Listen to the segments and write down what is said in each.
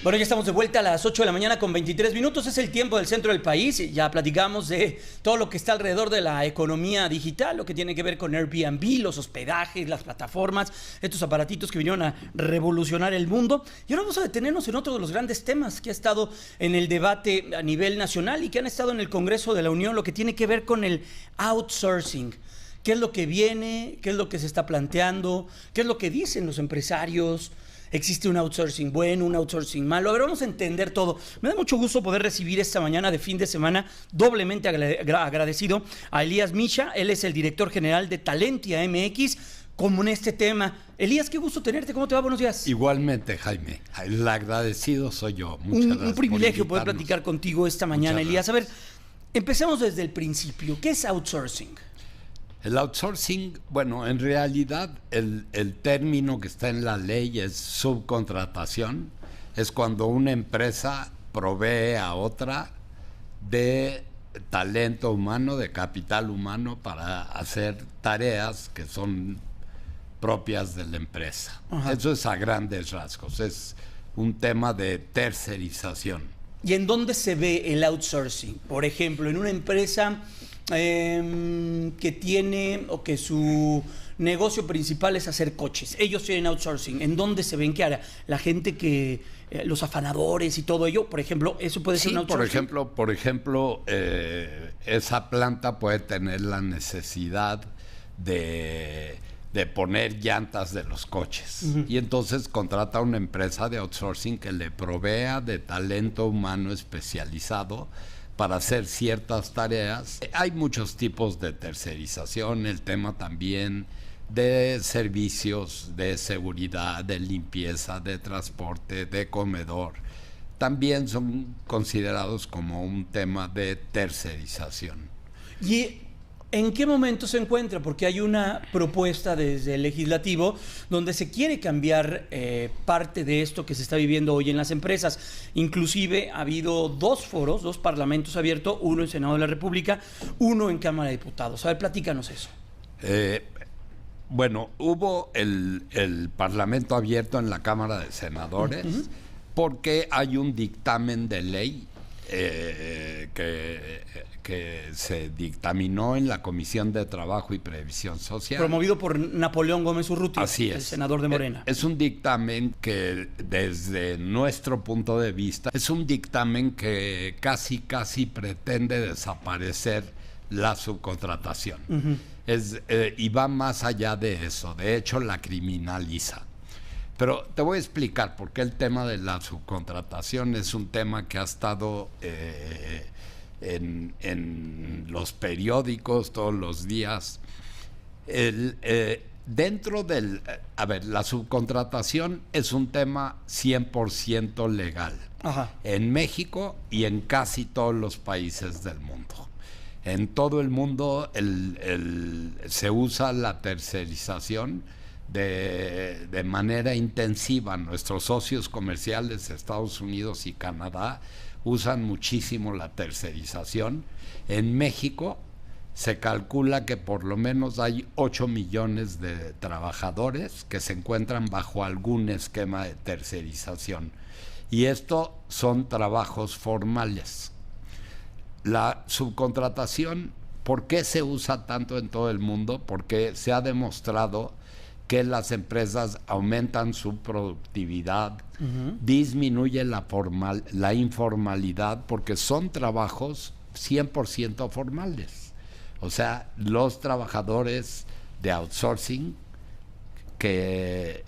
Bueno, ya estamos de vuelta a las 8 de la mañana con 23 minutos. Es el tiempo del centro del país. Ya platicamos de todo lo que está alrededor de la economía digital, lo que tiene que ver con Airbnb, los hospedajes, las plataformas, estos aparatitos que vinieron a revolucionar el mundo. Y ahora vamos a detenernos en otro de los grandes temas que ha estado en el debate a nivel nacional y que han estado en el Congreso de la Unión, lo que tiene que ver con el outsourcing. ¿Qué es lo que viene? ¿Qué es lo que se está planteando? ¿Qué es lo que dicen los empresarios? ¿Existe un outsourcing bueno, un outsourcing malo? A ver, vamos a entender todo. Me da mucho gusto poder recibir esta mañana de fin de semana, doblemente agradecido a Elías Misha. Él es el director general de Talentia MX, como en este tema. Elías, qué gusto tenerte. ¿Cómo te va? Buenos días. Igualmente, Jaime. El agradecido soy yo. Muchas gracias. Un privilegio poder platicar contigo esta mañana, Elías. A ver, empecemos desde el principio. ¿Qué es outsourcing? El outsourcing, bueno, en realidad el término que está en la ley es subcontratación. Es cuando una empresa provee a otra de talento humano, de capital humano para hacer tareas que son propias de la empresa. Ajá. Eso es a grandes rasgos, es un tema de tercerización. ¿Y en dónde se ve el outsourcing? Por ejemplo, en una empresa que tiene o que su negocio principal es hacer coches. Ellos tienen outsourcing. ¿En dónde se ven? ¿Qué hará? La gente que los afanadores y todo ello, por ejemplo, eso puede ser un outsourcing. Por ejemplo, esa planta puede tener la necesidad de poner llantas de los coches. Uh-huh. Y entonces contrata a una empresa de outsourcing que le provea de talento humano especializado para hacer ciertas tareas. Hay muchos tipos de tercerización, el tema también de servicios, de seguridad, de limpieza, de transporte, de comedor. También son considerados como un tema de tercerización. ¿Y en qué momento se encuentra? Porque hay una propuesta desde el legislativo donde se quiere cambiar parte de esto que se está viviendo hoy en las empresas. Inclusive ha habido dos foros, dos parlamentos abiertos, uno en Senado de la República, uno en Cámara de Diputados. A ver, platícanos eso. Bueno, hubo el Parlamento abierto en la Cámara de Senadores, uh-huh, porque hay un dictamen de ley que se dictaminó en la Comisión de Trabajo y Previsión Social. Promovido por Napoleón Gómez Urrutia, Así es, el senador de Morena. Es un dictamen que, desde nuestro punto de vista, es un dictamen que casi pretende desaparecer la subcontratación. Uh-huh. Y va más allá de eso. De hecho, la criminaliza. Pero te voy a explicar por qué el tema de la subcontratación es un tema que ha estado en los periódicos todos los días. Dentro del... A ver, la subcontratación es un tema 100% legal. Ajá. En México y en casi todos los países del mundo. En todo el mundo se usa la tercerización de manera intensiva. Nuestros socios comerciales de Estados Unidos y Canadá usan muchísimo la tercerización. En México se calcula que por lo menos hay 8 millones de trabajadores que se encuentran bajo algún esquema de tercerización. Y esto son trabajos formales. La subcontratación, ¿por qué se usa tanto en todo el mundo? Porque se ha demostrado que las empresas aumentan su productividad, uh-huh, disminuye la informalidad, porque son trabajos 100% formales. O sea, los trabajadores de outsourcing, que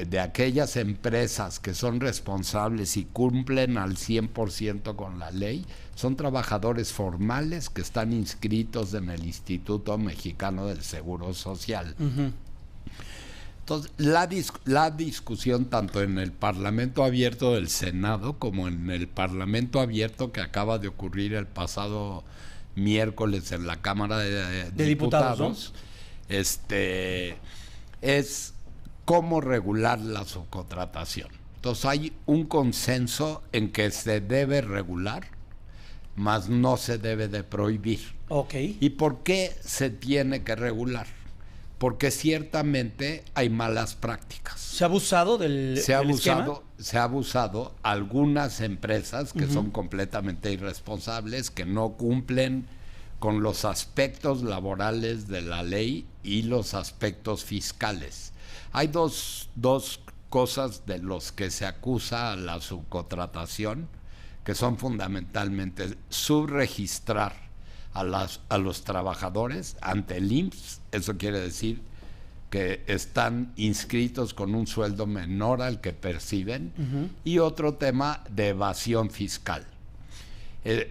de aquellas empresas que son responsables y cumplen al 100% con la ley, son trabajadores formales que están inscritos en el Instituto Mexicano del Seguro Social. Uh-huh. Entonces, la discusión tanto en el Parlamento abierto del Senado como en el Parlamento abierto que acaba de ocurrir el pasado miércoles en la Cámara de Diputados, ¿no? Es cómo regular la subcontratación. Entonces hay un consenso en que se debe regular. mas no se debe de prohibir. Okay. ¿Y por qué se tiene que regular? Porque ciertamente hay malas prácticas. ¿Se ha abusado del esquema? Se ha abusado algunas empresas que son completamente irresponsables, que no cumplen con los aspectos laborales de la ley y los aspectos fiscales. Hay dos cosas de los que se acusa a la subcontratación, que son fundamentalmente subregistrar a los trabajadores ante el IMSS. Eso quiere decir que están inscritos con un sueldo menor al que perciben, y otro tema de evasión fiscal.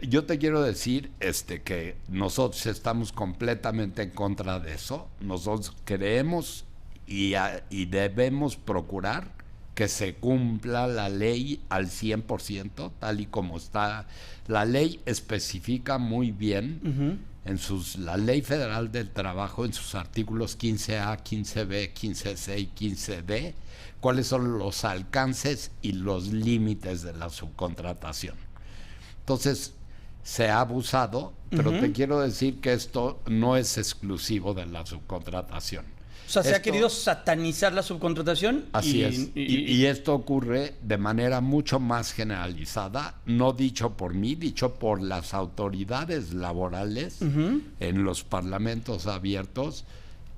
Yo te quiero decir que nosotros estamos completamente en contra de eso. Nosotros creemos y debemos procurar que se cumpla la ley al 100%, tal y como está. La ley especifica muy bien la Ley Federal del Trabajo, en sus artículos 15A, 15B, 15C y 15D, cuáles son los alcances y los límites de la subcontratación. Entonces, se ha abusado, pero te quiero decir que esto no es exclusivo de la subcontratación. O sea, se ha querido satanizar la subcontratación. Así es. Y esto ocurre de manera mucho más generalizada, no dicho por mí, dicho por las autoridades laborales en los parlamentos abiertos,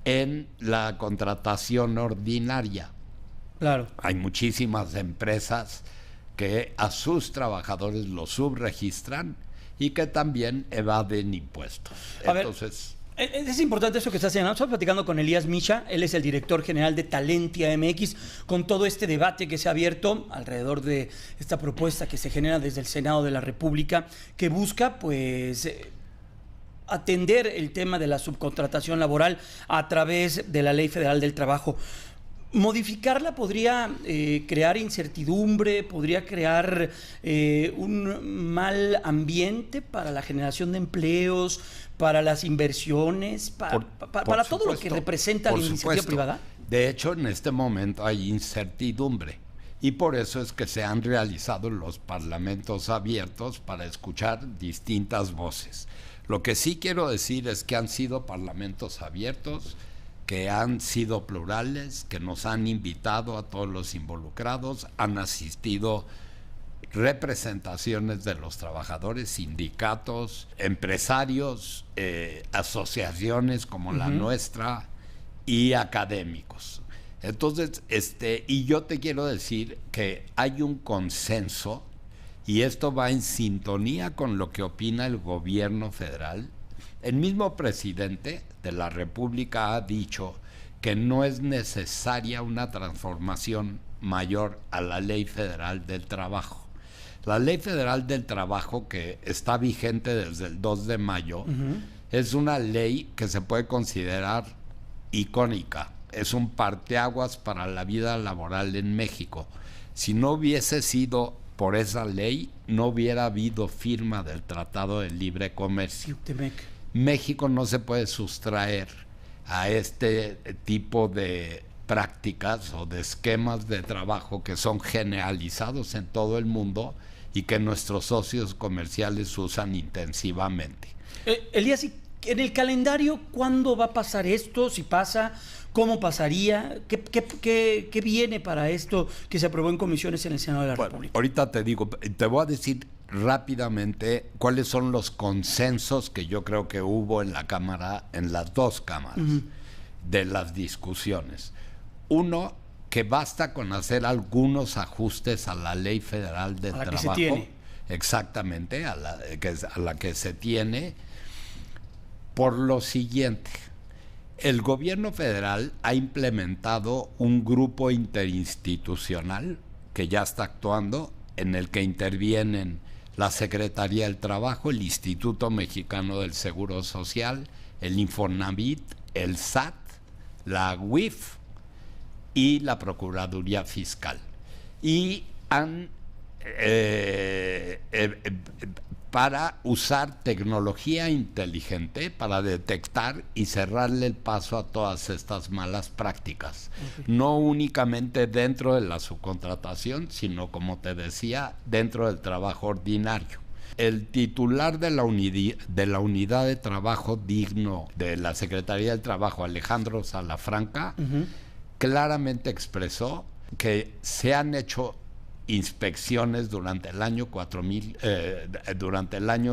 en la contratación ordinaria. Claro. Hay muchísimas empresas que a sus trabajadores los subregistran y que también evaden impuestos. Entonces, es importante eso que estás señalando. Estoy platicando con Elías Misha, él es el director general de Talentia MX, con todo este debate que se ha abierto alrededor de esta propuesta que se genera desde el Senado de la República, que busca, pues, atender el tema de la subcontratación laboral a través de la Ley Federal del Trabajo. Modificarla podría crear incertidumbre, podría crear un mal ambiente para la generación de empleos, para las inversiones, para todo lo que representa la iniciativa privada. De hecho, en este momento hay incertidumbre, y por eso es que se han realizado los parlamentos abiertos para escuchar distintas voces. Lo que sí quiero decir es que han sido parlamentos abiertos, que han sido plurales, que nos han invitado a todos los involucrados, han asistido representaciones de los trabajadores, sindicatos, empresarios, asociaciones como la nuestra y académicos. Entonces, y yo te quiero decir que hay un consenso, y esto va en sintonía con lo que opina el gobierno federal. El mismo presidente de la República ha dicho que no es necesaria una transformación mayor a la Ley Federal del Trabajo. La Ley Federal del Trabajo, que está vigente desde el 2 de mayo, es una ley que se puede considerar icónica. Es un parteaguas para la vida laboral en México. Si no hubiese sido por esa ley, no hubiera habido firma del Tratado de Libre Comercio. México no se puede sustraer a este tipo de prácticas o de esquemas de trabajo que son generalizados en todo el mundo y que nuestros socios comerciales usan intensivamente. Elías, en el calendario, ¿cuándo va a pasar esto? Si pasa, ¿cómo pasaría? ¿Qué viene para esto que se aprobó en comisiones en el Senado de la República? Ahorita te digo, te voy a decir rápidamente cuáles son los consensos que yo creo que hubo en la Cámara, en las dos cámaras, de las discusiones. Uno, que basta con hacer algunos ajustes a la Ley Federal del Trabajo. Que se tiene. Exactamente, a la que se tiene, por lo siguiente. El gobierno federal ha implementado un grupo interinstitucional que ya está actuando, en el que intervienen la Secretaría del Trabajo, el Instituto Mexicano del Seguro Social, el Infonavit, el SAT, la UIF y la Procuraduría Fiscal. Y han para usar tecnología inteligente para detectar y cerrarle el paso a todas estas malas prácticas. No únicamente dentro de la subcontratación, sino, como te decía, dentro del trabajo ordinario. El titular de la unidad de trabajo digno de la Secretaría del Trabajo, Alejandro Salafranca, claramente expresó que se han hecho inspecciones durante el año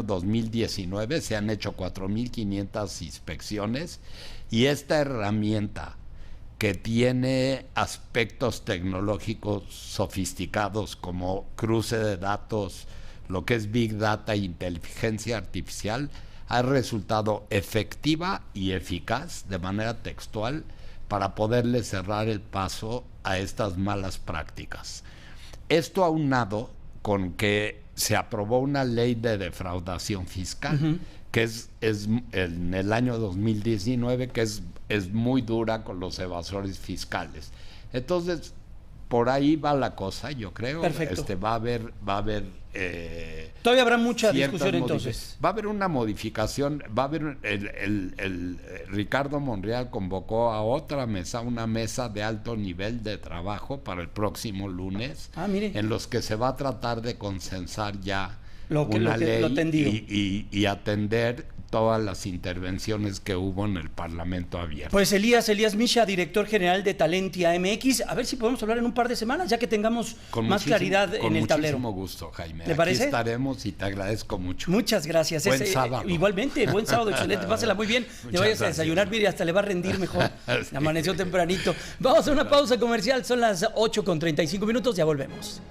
2019, se han hecho 4.500 inspecciones, y esta herramienta que tiene aspectos tecnológicos sofisticados como cruce de datos, lo que es Big Data e inteligencia artificial, ha resultado efectiva y eficaz de manera textual para poderle cerrar el paso a estas malas prácticas. Esto aunado con que se aprobó una ley de defraudación fiscal, que es en el año 2019, que es muy dura con los evasores fiscales. Entonces, por ahí va la cosa, yo creo. Perfecto. Va a haber todavía habrá mucha discusión entonces. Va a haber una modificación, va a haber Ricardo Monreal convocó a otra mesa, una mesa de alto nivel de trabajo para el próximo lunes, en los que se va a tratar de consensar ya una ley y atender todas las intervenciones que hubo en el Parlamento abierto. Pues Elías Misha, director general de Talentia MX, a ver si podemos hablar en un par de semanas, ya que tengamos más claridad en el tablero. Con muchísimo gusto, Jaime. ¿Te parece? Aquí estaremos y te agradezco mucho. Muchas gracias. Buen sábado. Igualmente, buen sábado, excelente. Pásela muy bien. Te vayas a desayunar, mire, hasta le va a rendir mejor. Sí. Amaneció tempranito. Vamos a una pausa comercial, son las 8:35, ya volvemos.